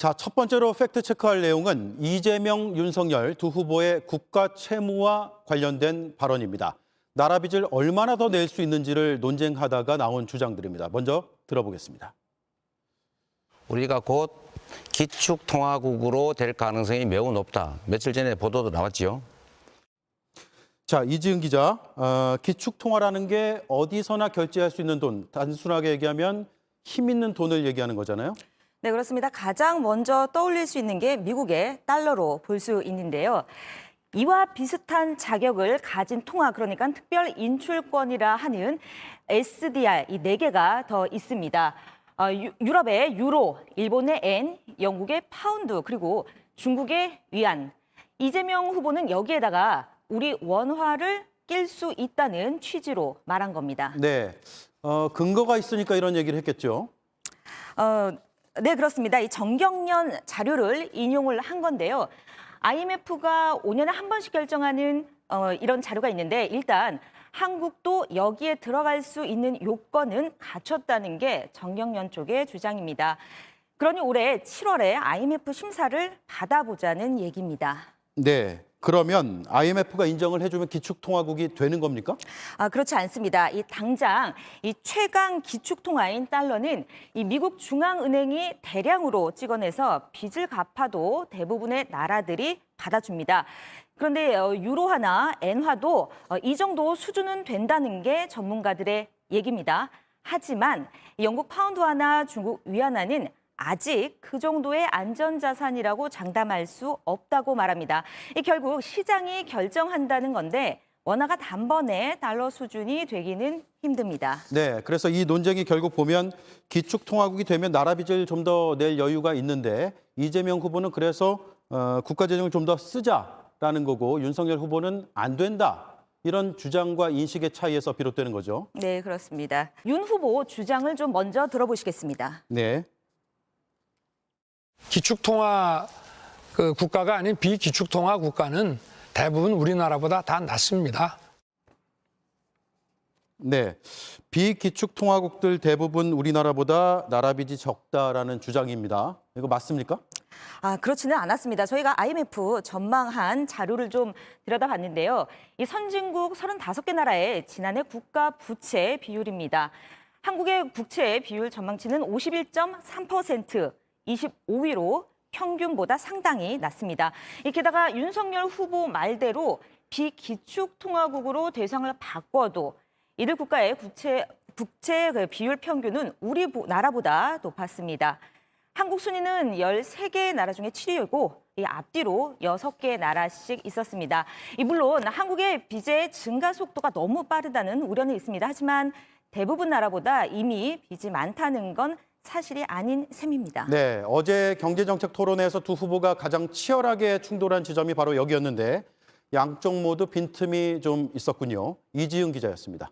자, 첫 번째로 팩트체크할 내용은 이재명, 윤석열 두 후보의 국가 채무와 관련된 발언입니다. 나라 빚을 얼마나 더 낼 수 있는지를 논쟁하다가 나온 주장들입니다. 먼저 들어보겠습니다. 우리가 곧 기축통화국으로 될 가능성이 매우 높다. 며칠 전에 보도도 나왔지요. 자, 이지은 기자, 기축통화라는 게 어디서나 결제할 수 있는 돈, 단순하게 얘기하면 힘 있는 돈을 얘기하는 거잖아요. 네, 그렇습니다. 가장 먼저 떠올릴 수 있는 게 미국의 달러로 볼 수 있는데요. 이와 비슷한 자격을 가진 통화, 그러니까 특별 인출권이라 하는 SDR, 이 네 개가 더 있습니다. 유럽의 유로, 일본의 엔, 영국의 파운드, 그리고 중국의 위안. 이재명 후보는 여기에다가 우리 원화를 낄 수 있다는 취지로 말한 겁니다. 네, 근거가 있으니까 이런 얘기를 했겠죠. 네, 그렇습니다. 이 정경련 자료를 인용을 한 건데요. IMF가 5년에 한 번씩 결정하는 이런 자료가 있는데 일단 한국도 여기에 들어갈 수 있는 요건은 갖췄다는 게 정경련 쪽의 주장입니다. 그러니 올해 7월에 IMF 심사를 받아보자는 얘기입니다. 네, 그러면 IMF가 인정을 해주면 기축통화국이 되는 겁니까? 그렇지 않습니다. 당장 최강 기축통화인 달러는 이 미국 중앙은행이 대량으로 찍어내서 빚을 갚아도 대부분의 나라들이 받아줍니다. 그런데 유로화나 엔화도 이 정도 수준은 된다는 게 전문가들의 얘기입니다. 하지만 영국 파운드화나 중국 위안화는 아직 그 정도의 안전자산이라고 장담할 수 없다고 말합니다. 결국 시장이 결정한다는 건데 원화가 단번에 달러 수준이 되기는 힘듭니다. 네, 그래서 이 논쟁이 결국 보면 기축통화국이 되면 나라 빚을 좀 더 낼 여유가 있는데 이재명 후보는 그래서 국가재정을 좀 더 쓰자라는 거고 윤석열 후보는 안 된다. 이런 주장과 인식의 차이에서 비롯되는 거죠. 네, 그렇습니다. 윤 후보 주장을 좀 먼저 들어보시겠습니다. 네. 기축통화 국가가 아닌 비기축통화 국가는 대부분 우리나라보다 다 낮습니다. 네, 비기축통화국들 대부분 우리나라보다 나라 빚이 적다라는 주장입니다. 이거 맞습니까? 그렇지는 않았습니다. 저희가 IMF 전망한 자료를 좀 들여다봤는데요. 이 선진국 35개 나라의 지난해 국가 부채 비율입니다. 한국의 부채 비율 전망치는 51.3%, 25위로 평균보다 상당히 낮습니다. 게다가 윤석열 후보 말대로 비기축통화국으로 대상을 바꿔도 이들 국가의 부채 비율 평균은 우리 나라보다 높았습니다. 한국 순위는 13개 나라 중에 7위이고 앞뒤로 6개 나라씩 있었습니다. 물론 한국의 빚의 증가 속도가 너무 빠르다는 우려는 있습니다. 하지만 대부분 나라보다 이미 빚이 많다는 건 사실이 아닌 셈입니다. 네, 어제 경제정책 토론회에서 두 후보가 가장 치열하게 충돌한 지점이 바로 여기였는데 양쪽 모두 빈틈이 좀 있었군요. 이지은 기자였습니다.